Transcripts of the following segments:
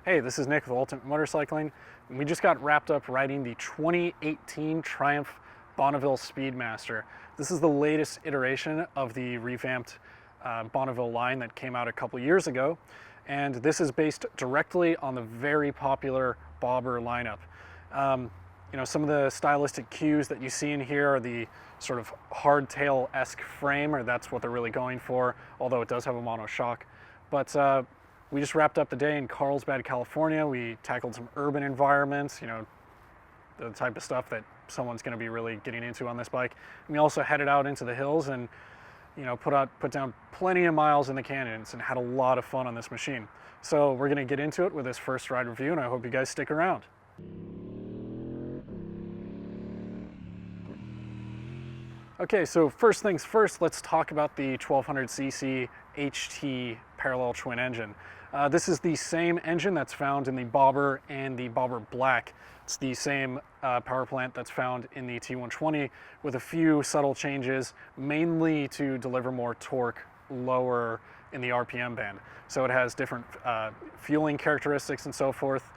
Hey, this is Nick with Ultimate Motorcycling. We just got wrapped up riding the 2018 Triumph Bonneville Speedmaster. This is the latest iteration of the revamped Bonneville line that came out a couple years ago. And this is based directly on the very popular bobber lineup. Some of the stylistic cues that you see in here are the sort of hardtail-esque frame, or that's what they're really going for, although it does have a monoshock. But we just wrapped up the day in Carlsbad, California. We tackled some urban environments, the type of stuff that someone's going to be really getting into on this bike. And we also headed out into the hills and, put down plenty of miles in the canyons and had a lot of fun on this machine. So we're going to get into it with this first ride review, and I hope you guys stick around. Okay, so first things first, let's talk about the 1200cc HT parallel twin engine. This is the same engine that's found in the Bobber and the Bobber Black. It's the same power plant that's found in the T120 with a few subtle changes, mainly to deliver more torque lower in the RPM band. So it has different fueling characteristics and so forth.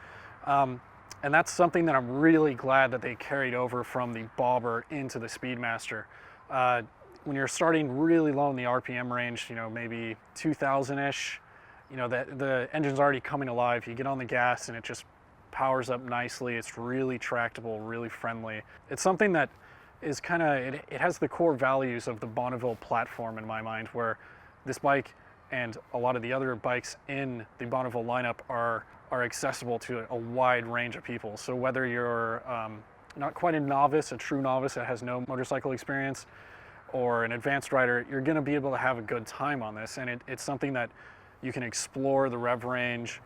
And that's something that I'm really glad that they carried over from the Bobber into the Speedmaster. When you're starting really low in the RPM range, maybe 2000-ish, the engine's already coming alive. You get on the gas and it just powers up nicely. It's really tractable, really friendly. It's something that is it has the core values of the Bonneville platform in my mind, where this bike and a lot of the other bikes in the Bonneville lineup are accessible to a wide range of people. So whether you're not quite a novice, a true novice that has no motorcycle experience, or an advanced rider, you're going to be able to have a good time on this. And it's something that you can explore the rev range,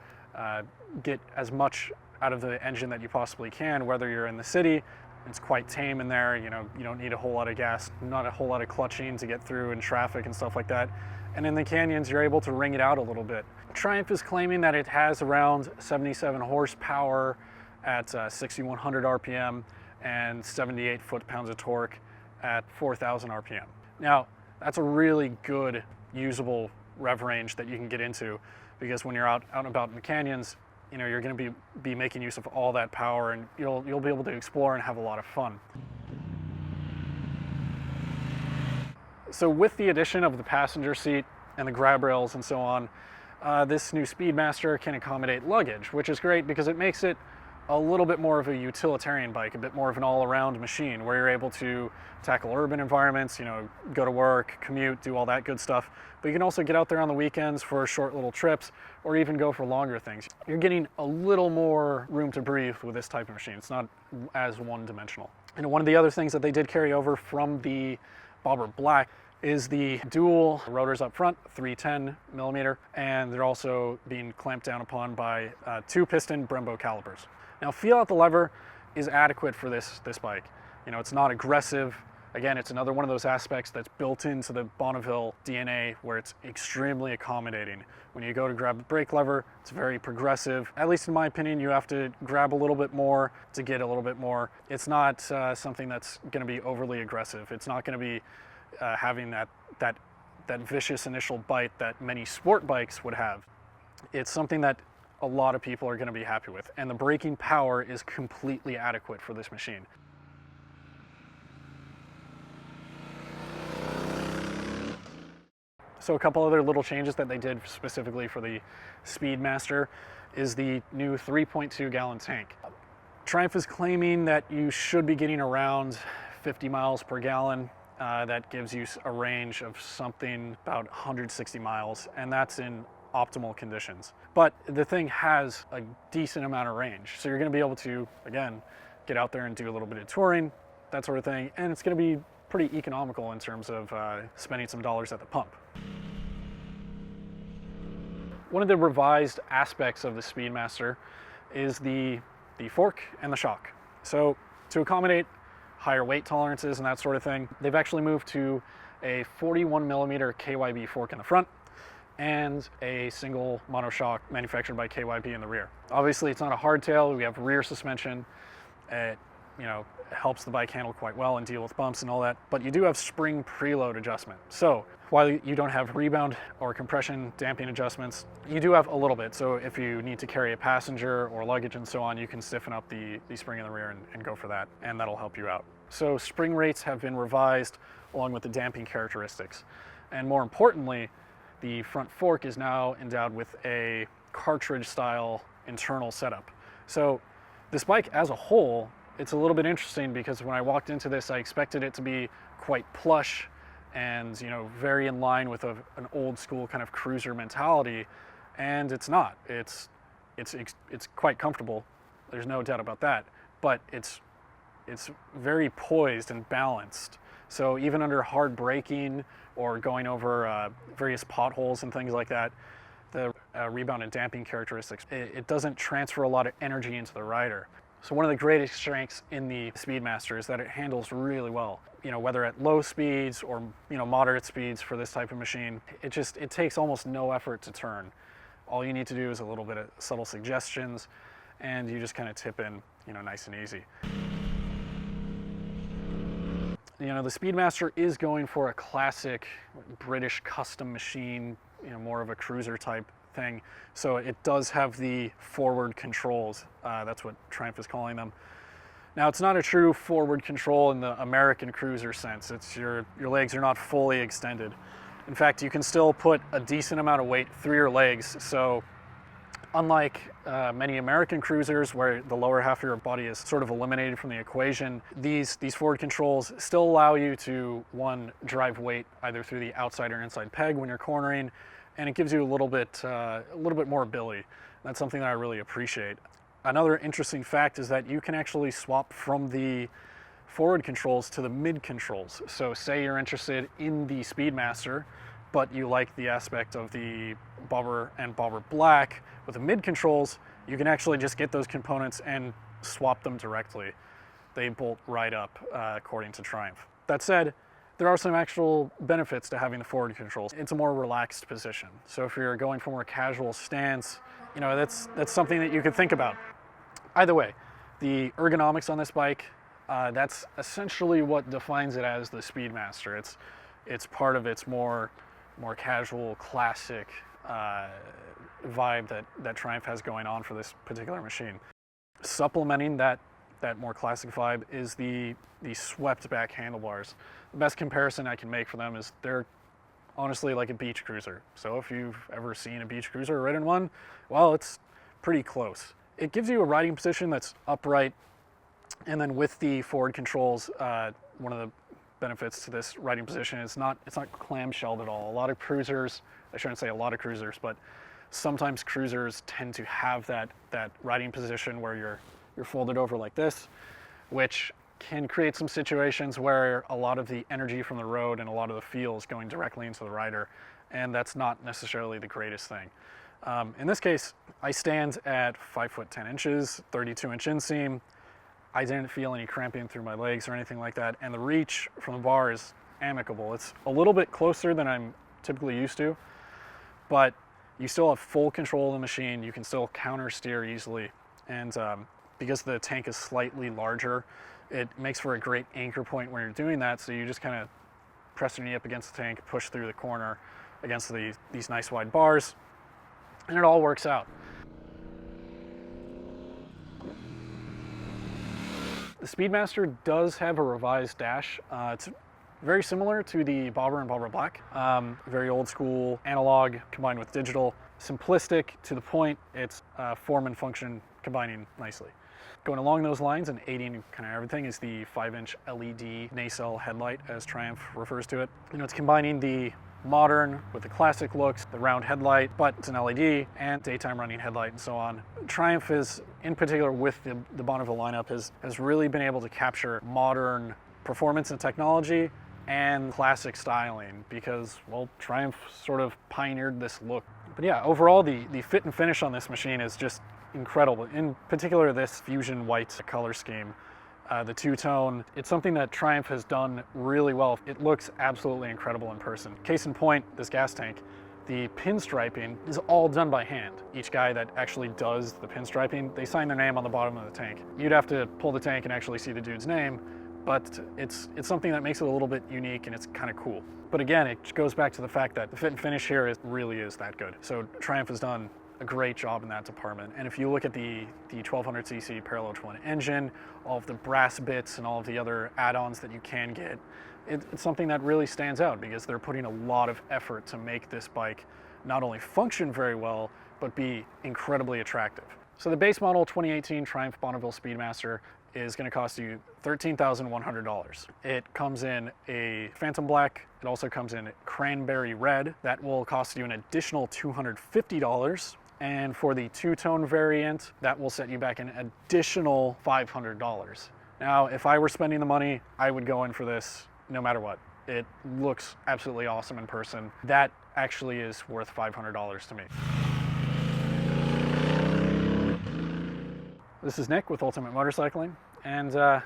get as much out of the engine that you possibly can, whether you're in the city. It's quite tame in there. You don't need a whole lot of gas, not a whole lot of clutching to get through in traffic and stuff like that. And in the canyons, you're able to wring it out a little bit. Triumph is claiming that it has around 77 horsepower at 6,100 RPM and 78 foot-pounds of torque at 4,000 RPM. Now, that's a really good, usable rev range that you can get into, because when you're out and about in the canyons, you're going to be making use of all that power, and you'll be able to explore and have a lot of fun. So with the addition of the passenger seat and the grab rails and so on, this new Speedmaster can accommodate luggage, which is great because it makes it a little bit more of a utilitarian bike, a bit more of an all-around machine where you're able to tackle urban environments, go to work, commute, do all that good stuff. But you can also get out there on the weekends for short little trips, or even go for longer things. You're getting a little more room to breathe with this type of machine. It's not as one-dimensional. And one of the other things that they did carry over from the Bobber Black is the dual rotors up front, 310 millimeter, and they're also being clamped down upon by 2-piston Brembo calipers. Now, feel out the lever is adequate for this bike. It's not aggressive. Again, it's another one of those aspects that's built into the Bonneville DNA, where it's extremely accommodating. When you go to grab the brake lever, it's very progressive. At least in my opinion, you have to grab a little bit more to get a little bit more. It's not something that's going to be overly aggressive. It's not going to be having that vicious initial bite that many sport bikes would have. It's something that a lot of people are going to be happy with, and the braking power is completely adequate for this machine. So a couple other little changes that they did specifically for the Speedmaster is the new 3.2 gallon tank. Triumph is claiming that you should be getting around 50 miles per gallon. That gives you a range of something about 160 miles, and that's in optimal conditions. But the thing has a decent amount of range, so you're going to be able to, again, get out there and do a little bit of touring, that sort of thing, and it's going to be pretty economical in terms of spending some dollars at the pump. One of the revised aspects of the Speedmaster is the fork and the shock. So to accommodate higher weight tolerances and that sort of thing, they've actually moved to a 41 millimeter KYB fork in the front and a single monoshock manufactured by KYB in the rear. Obviously, it's not a hardtail. We have rear suspension. helps the bike handle quite well and deal with bumps and all that. But you do have spring preload adjustment. So while you don't have rebound or compression damping adjustments, you do have a little bit. So if you need to carry a passenger or luggage and so on, you can stiffen up the spring in the rear and go for that, and that'll help you out. So spring rates have been revised along with the damping characteristics. And more importantly, the front fork is now endowed with a cartridge style internal setup. So this bike as a whole, it's a little bit interesting because when I walked into this, I expected it to be quite plush and very in line with an old school kind of cruiser mentality, and it's not. It's quite comfortable. There's no doubt about that. But it's very poised and balanced. So even under hard braking or going over various potholes and things like that, the rebound and damping characteristics, it doesn't transfer a lot of energy into the rider. So one of the greatest strengths in the Speedmaster is that it handles really well. Whether at low speeds or moderate speeds for this type of machine, it takes almost no effort to turn. All you need to do is a little bit of subtle suggestions, and you just kind of tip in, nice and easy. The Speedmaster is going for a classic British custom machine, more of a cruiser type thing. So it does have the forward controls. That's what Triumph is calling them. Now, it's not a true forward control in the American cruiser sense. It's your legs are not fully extended. In fact, you can still put a decent amount of weight through your legs. So unlike many American cruisers where the lower half of your body is sort of eliminated from the equation, these forward controls still allow you to, one, drive weight either through the outside or inside peg when you're cornering, and it gives you a little bit more ability. That's something that I really appreciate. Another interesting fact is that you can actually swap from the forward controls to the mid controls. So say you're interested in the Speedmaster, but you like the aspect of the bobber and bobber black with the mid controls, you can actually just get those components and swap them directly. They bolt right up according to Triumph. That said, there are some actual benefits to having the forward controls. It's a more relaxed position. So if you're going for a more casual stance, that's something that you could think about. Either way, the ergonomics on this bike, that's essentially what defines it as the Speedmaster. It's part of its more casual, classic vibe that Triumph has going on for this particular machine. Supplementing that more classic vibe is the swept back handlebars. The best comparison I can make for them is they're honestly like a beach cruiser. So if you've ever seen a beach cruiser or ridden one, well, it's pretty close. It gives you a riding position that's upright, and then with the forward controls, one of the benefits to this riding position is it's not clamshelled at all. A lot of cruisers, I shouldn't say a lot of cruisers, but sometimes cruisers tend to have that riding position where you're folded over like this, which can create some situations where a lot of the energy from the road and a lot of the feel is going directly into the rider, and that's not necessarily the greatest thing. In this case, I stand at 5 foot 10 inches, 32-inch inseam. I didn't feel any cramping through my legs or anything like that, and the reach from the bar is amicable. It's a little bit closer than I'm typically used to, but you still have full control of the machine. You can still counter steer easily, and because the tank is slightly larger, it makes for a great anchor point when you're doing that. So you just kind of press your knee up against the tank, push through the corner against these nice wide bars, and it all works out. The Speedmaster does have a revised dash. It's very similar to the Bobber and Bobber Black. Very old school analog combined with digital. Simplistic to the point. It's form and function combining nicely. Going along those lines and aiding kind of everything is the 5-inch LED nacelle headlight, as Triumph refers to it. It's combining the modern with the classic looks, the round headlight, but it's an LED, and daytime running headlight and so on. Triumph is, in particular with the Bonneville lineup, has really been able to capture modern performance and technology and classic styling because, well, Triumph sort of pioneered this look. But yeah, overall the fit and finish on this machine is just incredible. In particular, this fusion white color scheme. The two-tone, it's something that Triumph has done really well. It looks absolutely incredible in person. Case in point, this gas tank. the pinstriping is all done by hand. Each guy that actually does the pinstriping, they sign their name on the bottom of the tank. You'd have to pull the tank and actually see the dude's name, but it's something that makes it a little bit unique and it's kind of cool. But again, it goes back to the fact that the fit and finish here really is that good. So Triumph has done a great job in that department. And if you look at the 1200cc parallel twin engine, all of the brass bits and all of the other add-ons that you can get, it's something that really stands out because they're putting a lot of effort to make this bike not only function very well, but be incredibly attractive. So the base model 2018 Triumph Bonneville Speedmaster is going to cost you $13,100. It comes in a Phantom Black. It also comes in Cranberry Red. That will cost you an additional $250. And for the two-tone variant, that will set you back an additional $500. Now, if I were spending the money, I would go in for this no matter what. It looks absolutely awesome in person. That actually is worth $500 to me. This is Nick with Ultimate Motorcycling, and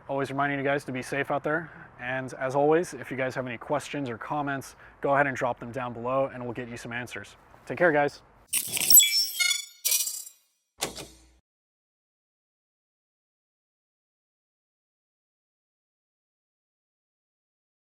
always reminding you guys to be safe out there. And as always, if you guys have any questions or comments, go ahead and drop them down below and we'll get you some answers. Take care, guys.